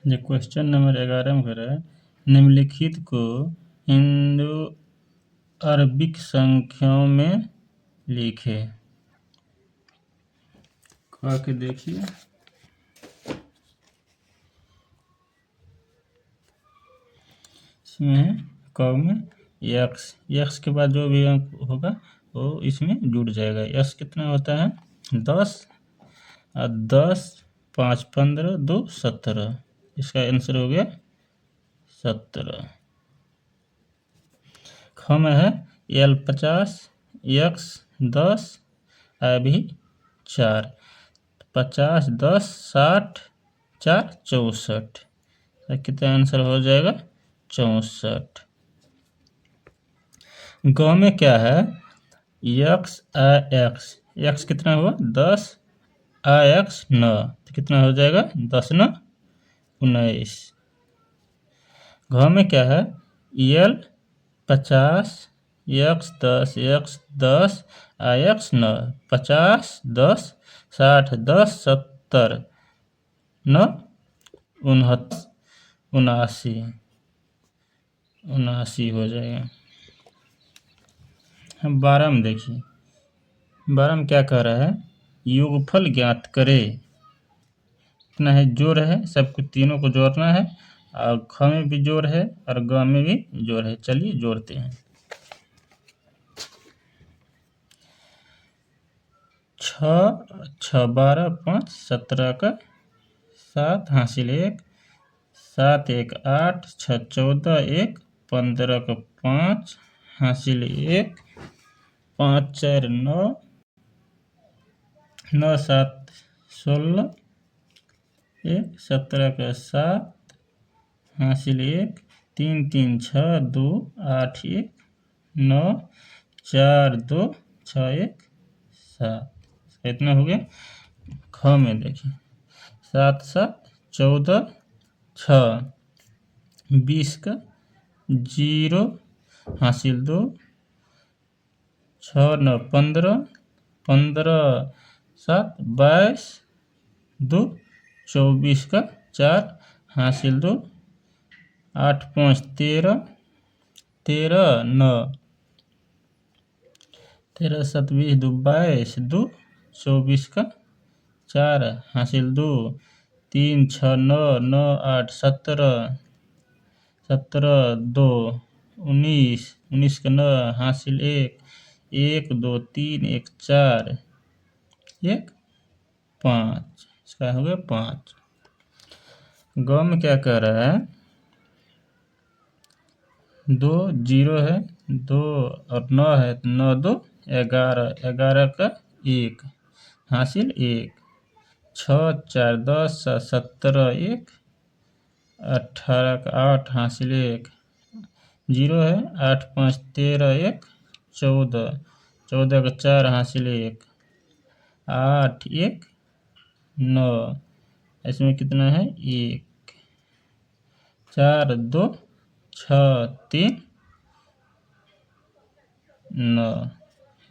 जो question number 11 में कह रहा है, निम्नलिखित को हिंदू अरबिक संख्याओं में लिखे। कह के देखिए। इसमें है क में यक्स के बाद जो भी अंक होगा वो इसमें जुड़ जाएगा। यक्स कितना होता है 10 और 10 5 15 2 17। इसका आंसर हो गया 17। ख में है L 50 X 10 I भी 4। 50 10 60 4 64। कितना आंसर हो जाएगा 64। ग में क्या है X I X। X कितना हुआ 10 I X 9। तो कितना हो जाएगा 10 9 19। घ में क्या है L 50 X 10 X 10 I X 9। 50 10 60 10 70 9 79 हो जाएगा। हम 12 में देखिए। 12 में क्या कह रहा है योगफल ज्ञात करे। इतना है जोड़ है, सबको तीनों को जोड़ना है और ख में भी जोड़ है और ग में भी जोड़ है। चलिए जोड़ते हैं। 6 6 12 5 17 का 7 हासिल 1 7 1 8 6 14 1 15 का 5 हासिल 1 5 4 9 9 7 16 1 17 का 7 हासिल 1 3 3 6 2 8 1 9 4 2 6 1 7। इतना हो गया। ख में देखिए 7 7 14 6 20 का 0 हासिल 2 6 9 15 15 7 22 2 24 का 4 हासिल 2 8 5 13 13 9 13 7 20 2 22 2 24 का 4 हासिल 2 3 6 9 9 8 17 17 2 19 19 का 9 हासिल 1 1 2 3 1 4 1 5। इसका हो गया 5। ग में क्या कह रहा है 2 0 है 2 और 9 है तो 9 2 11 11 का 1 हासिल 1 6 4 10 17 1 18 का 8 हासिल 1 0 है 8 5 13 1 14 14 का 4 हासिल 1 8 1 9। इसमें कितना है 1 4 2 6 3 9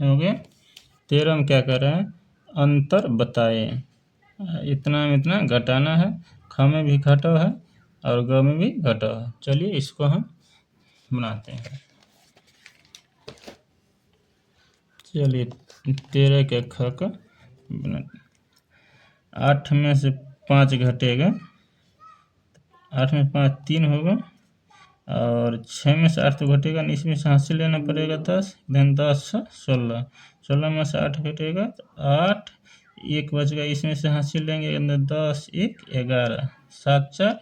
हो गया। 13 में क्या कर रहे हैं अंतर बताए। इतना में इतना घटाना है। ख में भी घटा है और ग में भी घटा है। चलिए इसको हम बनाते हैं। चलिए 13 के ख का बना 8 में से 5 घटेगा 8 में 5 3 होगा और 6 में से 8 तो घटेगा नहीं, इसमें से हासिल लेना पड़ेगा 10 देन 10 16 16 में से 8 घटेगा तो 8 1 बच गया, इसमें से हासिल लेंगे 10 1 11 7 4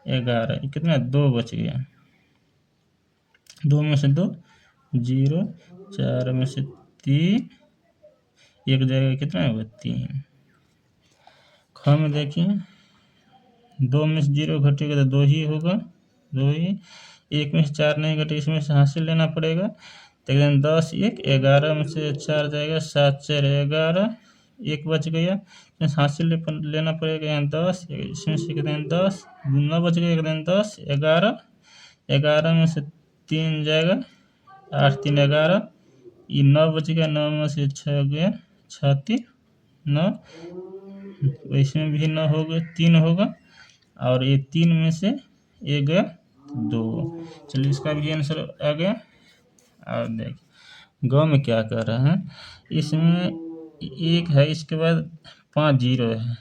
11 कितना 2 बच गया। 2 में से 2 0 4 में से 3 एक जगह कितना होगा 3। ख में देखिए 2 में से 0 घटेगा तो 2 ही होगा 2 ही। 1 में से 4 नहीं घटे, इसमें से हासिल लेना पड़ेगा तो एकदम 10 1 11 में से 4 जाएगा 7 4 11 1 बच गया, इसमें हासिल लेना पड़ेगा यहाँ 10, इसमें से कितने 10 9 बच गया एकदम 10 11 11 में से 3 जाएगा 8 3 11 ये 9 बच गया 9 में से 6 गया 6 3 9 इसमें भी 9 हो गया 3 होगा और ये 3 में से एक गया 2। चलिए इसका भी आंसर आ गया। और देखिए गौ में क्या कर रहा है, इसमें 1 है, इसके बाद 5 जीरो है,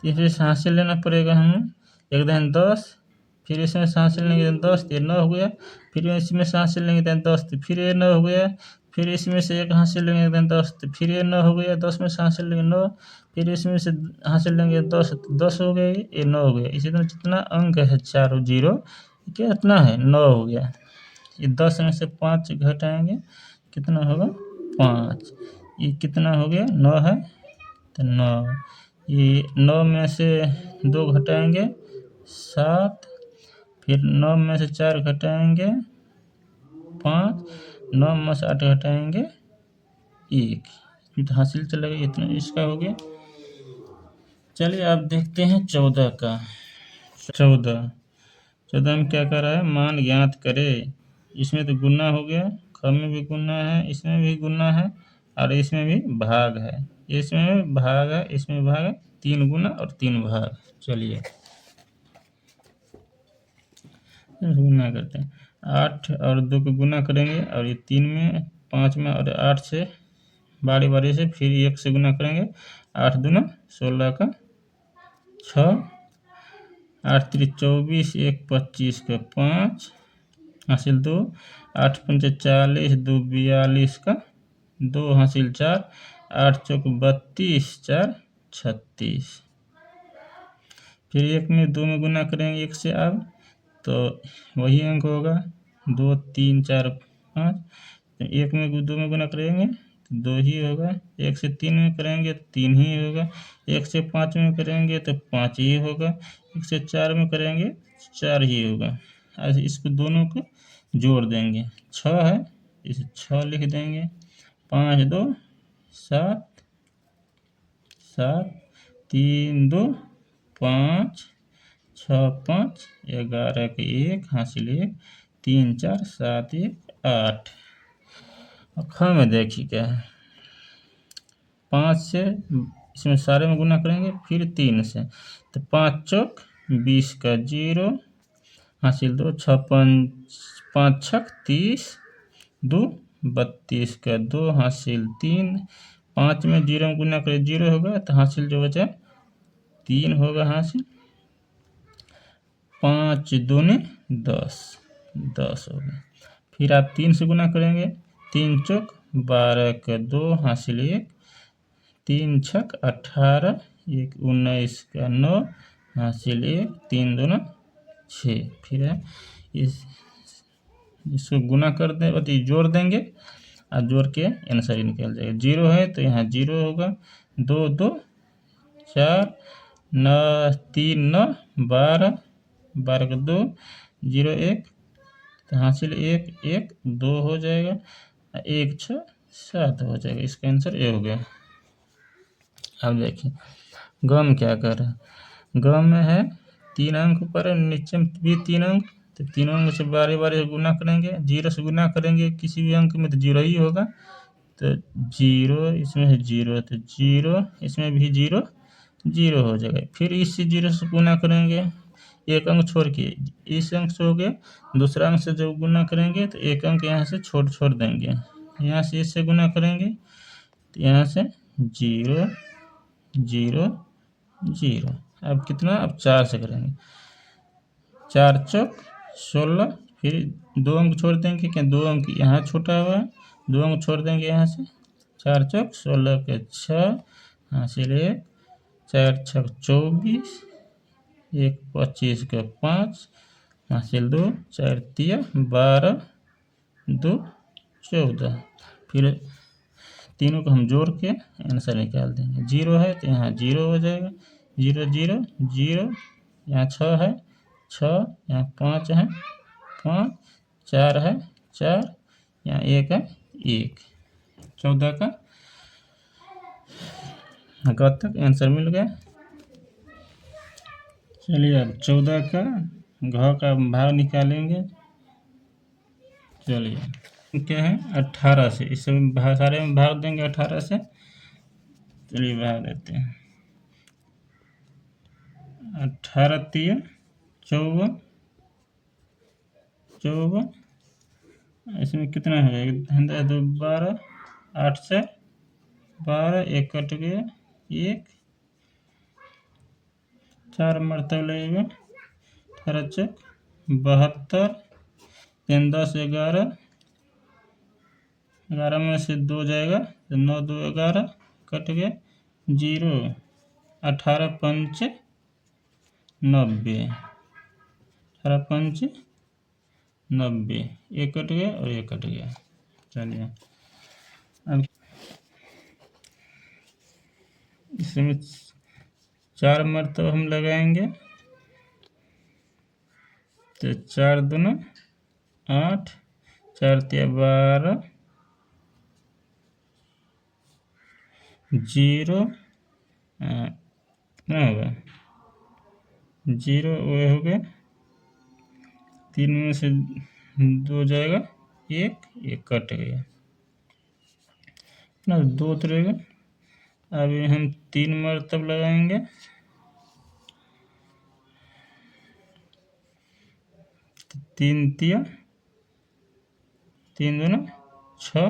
इसमें हासिल लेना पड़ेगा हमें। एक दिन 10, फिर इसमें हासिल लेंगे 10 तो 9 हो गया, फिर इसमें से हासिल लेंगे 10 तो फिर ये 9 हो गया, फिर इसमें से एक हासिल लेंगे 10 तो फिर ये 9 हो गया, 10 में से हासिल लेंगे 9, फिर इसमें से हासिल लेंगे 10 तो 10 हो गया, ये 9 हो गया। इसी तरह जितना अंक है 4 जीरो कितना है 9 हो गया। ये 10 में से 5 घटाएंगे कितना होगा 5, ये कितना हो गया 9 है तो 9, ये 9 में से 2 घटाएंगे 7, फिर 9 में से 4 घटाएंगे 5, 9 में से 8 घटाएंगे 1, तो हासिल चलेगा इतना, इसका हो गया। चलिए आप देखते हैं 14 का। 14 में क्या कर रहा है, मान ज्ञात करे। इसमें तो गुना हो गया, ख में भी गुना है, इसमें भी गुना है, और इसमें भी भाग है, इसमें भाग है, इसमें भाग है, 3 गुना और 3 भाग। चलिए गुना करते हैं, 8 और 2 को गुना करेंगे, और ये 3 में 5 में और 8 से बारी बारी से, फिर 1 से गुना करेंगे, 8 दूना 16 का 6, 8 3 24, 1 25 का 5 हासिल 2, 8 5 40, 2 42 का 2 हासिल 4, 8 चौक 32, 4 36। फिर 1 में 2 में गुना करेंगे 1 से, अब तो वही अंक होगा 2 3 4 5, 1 में 2 में गुना करेंगे तो 2 ही होगा, 1 से 3 में करेंगे तो 3 ही होगा, 1 से 5 में करेंगे तो 5 ही होगा, 1 से 4 में करेंगे 4 ही होगा। आज इसको दोनों को जोड़ देंगे, 6 है इसे 6 लिख देंगे, 5 2 7, 7 3 2 5, 6 5 11 के 1 हासिल 1, 3 4 7 1 8। और ख में देखिए क्या है, 5 से इसमें सारे में गुना करेंगे, फिर 3 से, तो 5 चौक 20 का 0 हासिल 2, 6 5 छक 30, 2 32 का 2 हासिल 3, 5 में 0 में गुना करें 0 होगा, तो हासिल जो बचा 3 होगा हासिल, 5 दूनी 10 हो गया। फिर आप 3 से गुना करेंगे, 3 चौक 12 का 2 हासिल 1, 3 छक 18, 1 19 का 9 हासिल 1, 3 दूना 6। फिर है इसको गुना कर दें और जोड़ देंगे, और जोड़ के आंसर निकल जाएगा। 0 है तो यहाँ 0 होगा, 2 2 4 9 3 9 12, 12 का 2 0 1, तो हासिल 1 1 2 हो जाएगा, 1 6 7 हो जाएगा। इसका आंसर ए हो गया। अब देखिए गम क्या कर रहा है, गम में है 3 अंक ऊपर है, नीचे में भी 3 अंक, तो तीनों अंक से बारी बारी गुना करेंगे, 0 से गुना करेंगे किसी भी अंक में तो 0 ही होगा, तो 0 इसमें है 0, तो 0 इसमें भी 0 0 हो जाएगा। फिर इससे 0 से गुना करेंगे, एक अंक छोड़ के इस अंक से हो गया, दूसरा अंक से जब गुना करेंगे तो एक अंक यहाँ से छोड़ देंगे, यहाँ से इससे गुना करेंगे तो यहाँ से 0 0 0। अब कितना, अब 4 से करेंगे, 4 चौक 16, फिर 2 अंक छोड़ देंगे, क्या 2 अंक यहाँ छोटा हुआ है, 2 अंक छोड़ देंगे यहाँ से, 4 चौक 16 के 6 हासिल 1, 4 छक 24, 1 25 का 5 हासिल 2, 4 3 12, 2 14। फिर तीनों को हम जोड़ के आंसर निकाल देंगे। 0 है तो यहाँ 0 हो जाएगा, 0 0 0, यहाँ 6 है 6, यहाँ 5 है 5, 4 है 4, यहाँ 1 है 1। 14 का ग तक आंसर मिल गया। चलिए अब 14 का घ का भाग निकालेंगे। चलिए क्या है 18 से, इस सब सारे में भाग देंगे 18 से। चलिए भाग देते हैं, 18 3 54, इसमें कितना हो जाएगा? 2 12, 8 से 12, 1 कट गया, 1 4 मरतब लगेगा, 18 चक 72, 3 10 11, 11 में से 2 जाएगा तो 9 2 11, कट गया 0, 18 5 90, 18 5 90, एक कट गया और एक कट गया। चलिए अब इसमें 4 मरतब हम लगाएंगे, तो 4 दूना 8, 4 तिया 12, 0 कितना होगा? 0 वो हो गया, 3 में से 2 जाएगा, 1 कट गया ना, 2 उतरेगा। अभी हम 3 मरतब लगाएंगे, तो 3 तिया 3 दूना 6,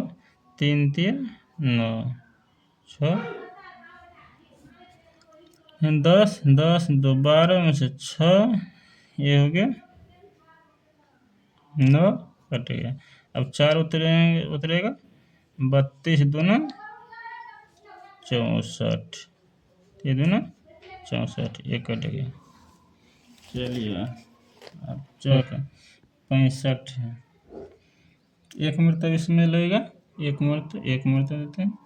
3 तिया 9, 6 10 10 2 12 में से 6, ये हो गया 9, कट गया। अब 4 उतरेगा, 32 दूना 64, 3 दूना 64, ये कट गया। चलिए अब चौक 65 है, 1 मरतब इसमें लगेगा, 1 मरतब देते हैं।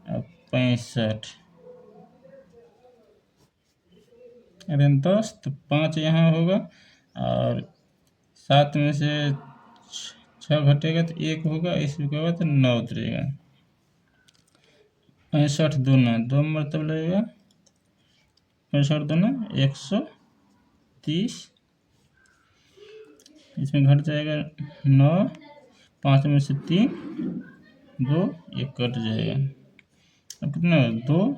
अब 65, अरे 10 तो 5 यहाँ होगा, और 7 में से 6 घटेगा तो 1 होगा, इसके बाद 9 उतरेगा। 65 दूना 2 मरतब लगेगा, 65 दूना 130, इसमें घट जाएगा 9, 5 में से 3 2, 1 कट जाएगा। अब कितना 2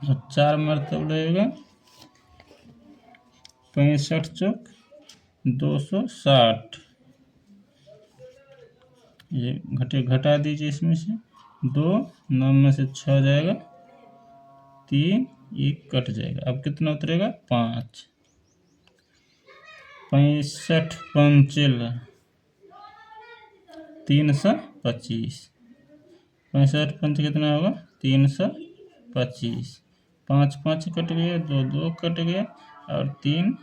और 4 मरतब लगेगा, 65 चौक 260, ये घटा दीजिए इसमें से 2, 9 में से 6 जाएगा, 3 1 कट जाएगा। अब कितना उतरेगा? 5, 65 पंचल 325, 65 पंच कितना होगा? 325, 5 5 कट गया, 2 2 कट गया, और 3